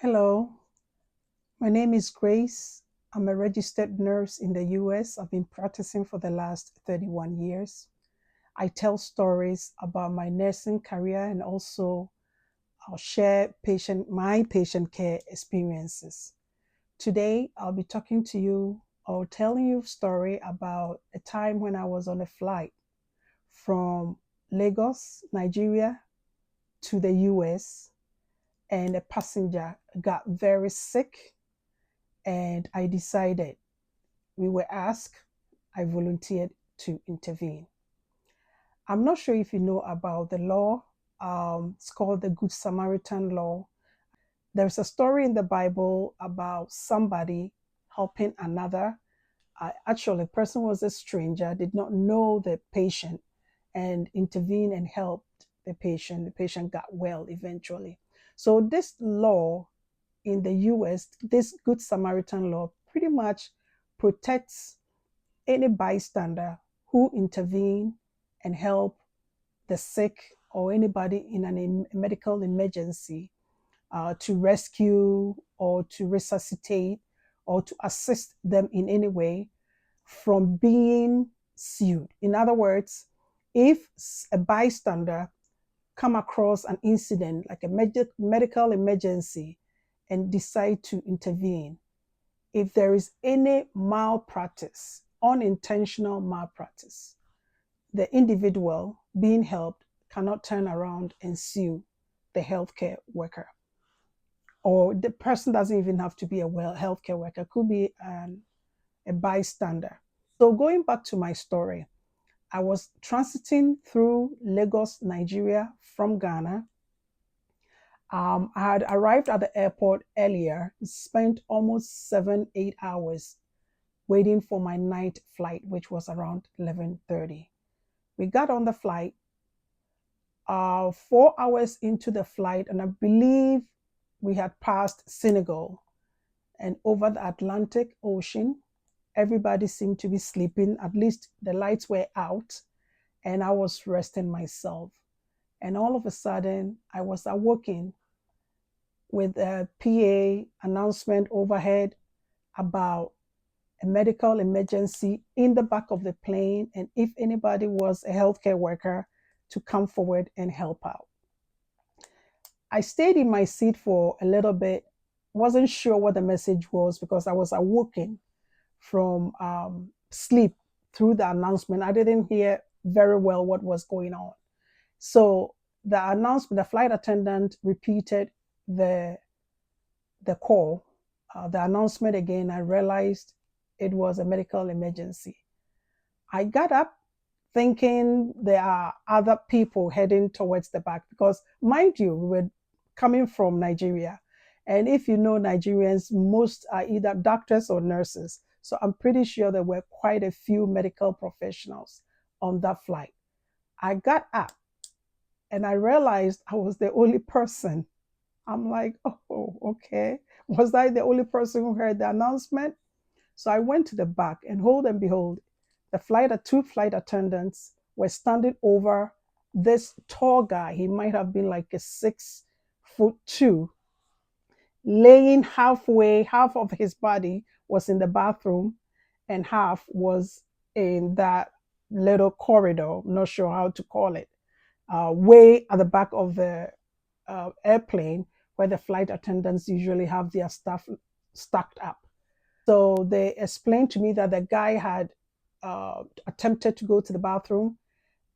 Hello, my name is Grace. I'm a registered nurse in the US. I've been practicing for the last 31 years. I tell stories about my nursing career and also I'll share my patient care experiences. Today, I'll be talking to you or telling you a story about a time when I was on a flight from Lagos, Nigeria to the US, and a passenger got very sick and I decided, we were asked, I volunteered to intervene. I'm not sure if you know about the law. It's called the Good Samaritan Law. There's a story in the Bible about somebody helping another. Actually, the person was a stranger, did not know the patient, and intervened and helped the patient. The patient got well eventually. So, this law in the US, this Good Samaritan law pretty much protects any bystander who intervene and help the sick or anybody in a medical emergency to rescue or to resuscitate or to assist them in any way from being sued. In other words, if a bystander come across an incident like a medical emergency and decide to intervene, if there is any malpractice, unintentional malpractice, the individual being helped cannot turn around and sue the healthcare worker. Or the person doesn't even have to be a healthcare worker, it could be a bystander. So, going back to my story, I was transiting through Lagos, Nigeria from Ghana. I had arrived at the airport earlier, spent almost 7, 8 hours waiting for my night flight, which was around 11:30. We got on the flight 4 hours into the flight, and I believe we had passed Senegal and over the Atlantic Ocean. Everybody seemed to be sleeping, at least the lights were out, and I was resting myself. And all of a sudden, I was awoken with a PA announcement overhead about a medical emergency in the back of the plane, and if anybody was a healthcare worker, to come forward and help out. I stayed in my seat for a little bit, wasn't sure what the message was because I was awoken from sleep through the announcement. I didn't hear very well what was going on. So the announcement, the flight attendant repeated the the call, the announcement again. I realized it was a medical emergency. I got up thinking there are other people heading towards the back because, mind you, we were coming from Nigeria. And if you know Nigerians, most are either doctors or nurses. So I'm pretty sure there were quite a few medical professionals on that flight. I got up and I realized I was the only person. I'm like, oh, okay. Was I the only person who heard the announcement? So I went to the back, and hold and behold, two flight attendants were standing over this tall guy. He might have been like a 6'2", laying halfway, half of his body was in the bathroom and half was in that little corridor. I'm not sure how to call it. Way at the back of the airplane where the flight attendants usually have their stuff stacked up. So they explained to me that the guy had attempted to go to the bathroom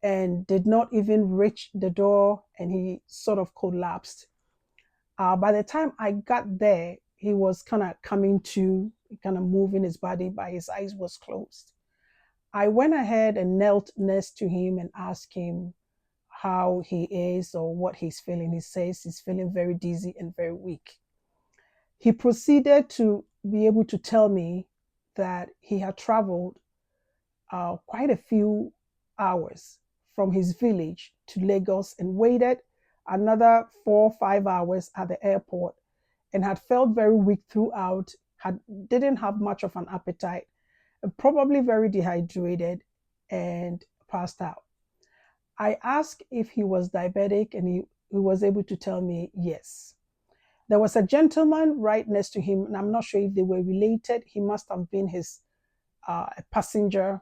and did not even reach the door, and he sort of collapsed. By the time I got there, he was kind of coming to, kind of moving his body, but his eyes was closed. I went ahead and knelt next to him and asked him how he is or what he's feeling. He says he's feeling very dizzy and very weak. He proceeded to be able to tell me that he had traveled quite a few hours from his village to Lagos and waited another 4 or 5 hours at the airport and had felt very weak throughout, didn't have much of an appetite, probably very dehydrated, and passed out. I asked if he was diabetic, and he was able to tell me yes. There was a gentleman right next to him, and I'm not sure if they were related. He must have been his a passenger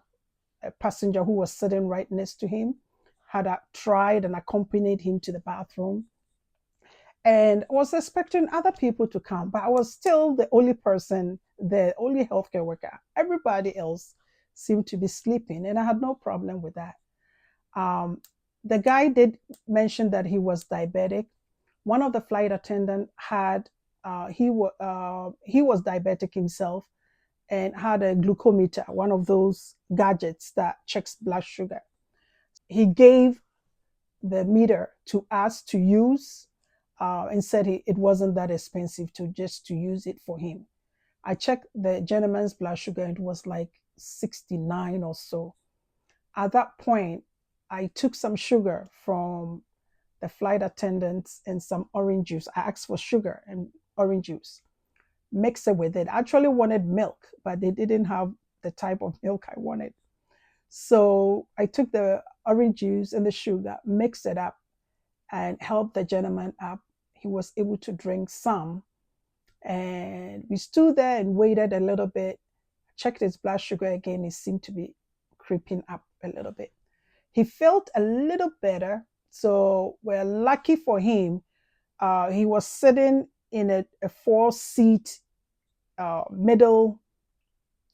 who was sitting right next to him, had tried and accompanied him to the bathroom, and was expecting other people to come, but I was still the only person, the only healthcare worker. Everybody else seemed to be sleeping, and I had no problem with that. Um, the guy did mention that he was diabetic. One of the flight attendant had he was diabetic himself and had a glucometer, one of those gadgets that checks blood sugar. He gave the meter to us to use and said it wasn't that expensive to just to use it for him. I checked the gentleman's blood sugar and it was like 69 or so. At that point, I took some sugar from the flight attendants and some orange juice. I asked for sugar and orange juice, mix it with it. I actually wanted milk, but they didn't have the type of milk I wanted. So I took the orange juice and the sugar, mixed it up, and helped the gentleman up. He was able to drink some. And we stood there and waited a little bit, checked his blood sugar again. It seemed to be creeping up a little bit. He felt a little better. So we're lucky for him. He was sitting in a four-seat middle,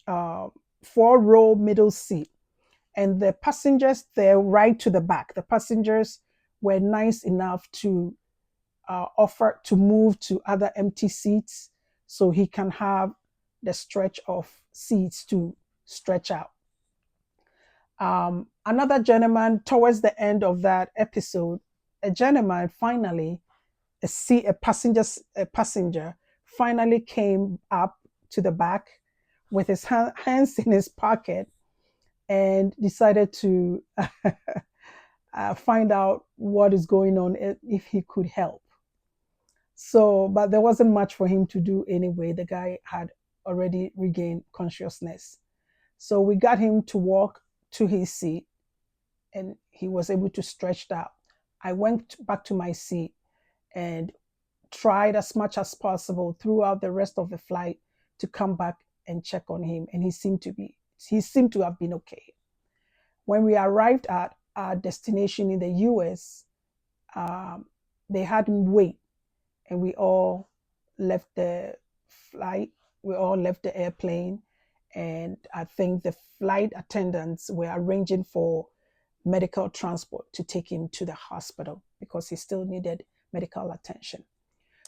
four-row middle seat. And the passengers there right to the back, the passengers were nice enough to offer to move to other empty seats so he can have the stretch of seats to stretch out. Another gentleman, towards the end of that episode, a gentleman finally, a passenger finally came up to the back with his hands in his pocket and decided to find out what is going on, if he could help. So, but there wasn't much for him to do anyway. The guy had already regained consciousness. So we got him to walk to his seat and he was able to stretch out. I went back to my seat and tried as much as possible throughout the rest of the flight to come back and check on him. And he seemed to have been okay. When we arrived at our destination in the US, they had him wait, and we all left the flight. We all left the airplane, and I think the flight attendants were arranging for medical transport to take him to the hospital because he still needed medical attention.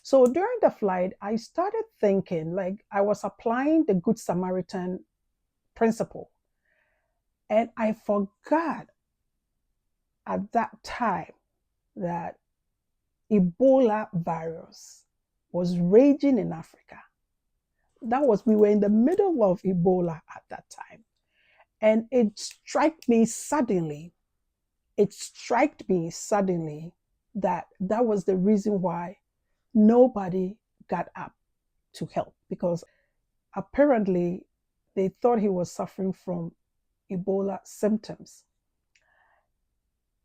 So during the flight, I started thinking, like, I was applying the Good Samaritan principle. And I forgot at that time that Ebola virus was raging in Africa. We were in the middle of Ebola at that time. And it struck me suddenly that that was the reason why nobody got up to help, because apparently they thought he was suffering from Ebola symptoms.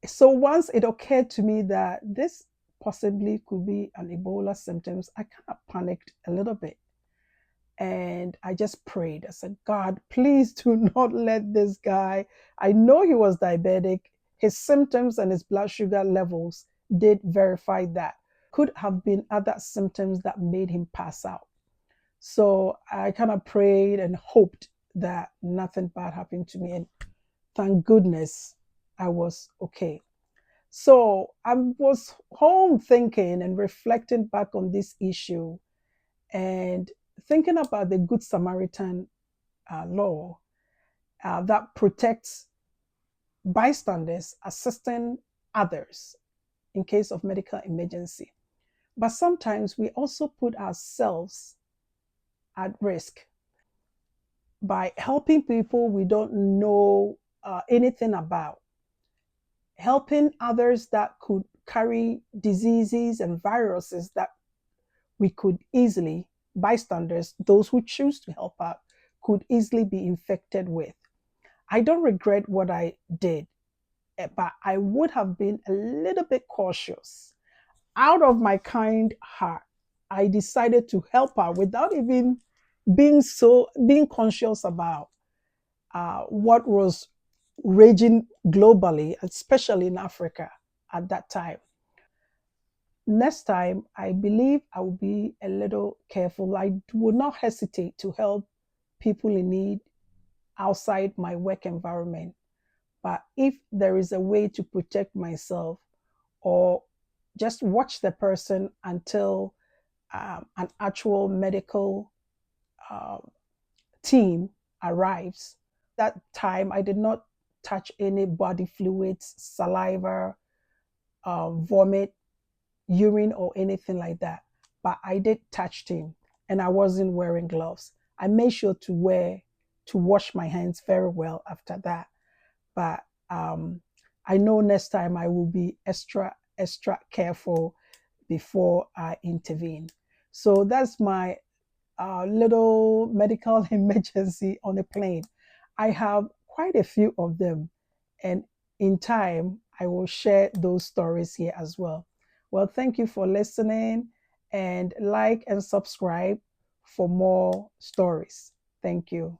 So once it occurred to me that this possibly could be an Ebola symptoms, I kind of panicked a little bit. And I just prayed. I said, God, please do not let this guy, I know he was diabetic. His symptoms and his blood sugar levels did verify that. Could have been other symptoms that made him pass out. So I kind of prayed and hoped that nothing bad happened to me. And thank goodness I was okay. So I was home thinking and reflecting back on this issue and thinking about the Good Samaritan law that protects bystanders assisting others in case of medical emergency. But sometimes we also put ourselves at risk by helping people we don't know anything about, helping others that could carry diseases and viruses that we could easily, bystanders, those who choose to help out, could easily be infected with. I don't regret what I did, but I would have been a little bit cautious. Out of my kind heart, I decided to help her without even being conscious about what was raging globally, especially in Africa at that time. Next time, I believe I will be a little careful. I will not hesitate to help people in need outside my work environment. But if there is a way to protect myself or just watch the person until an actual medical um, team arrives, that time I did not touch any body fluids, saliva, vomit, urine, or anything like that. But I did touch him and I wasn't wearing gloves. I made sure to wash my hands very well after that. But I know next time I will be extra careful before I intervene. So that's my little medical emergency on a plane. I have quite a few of them, and in time, I will share those stories here as well. Well, thank you for listening, and like and subscribe for more stories. Thank you.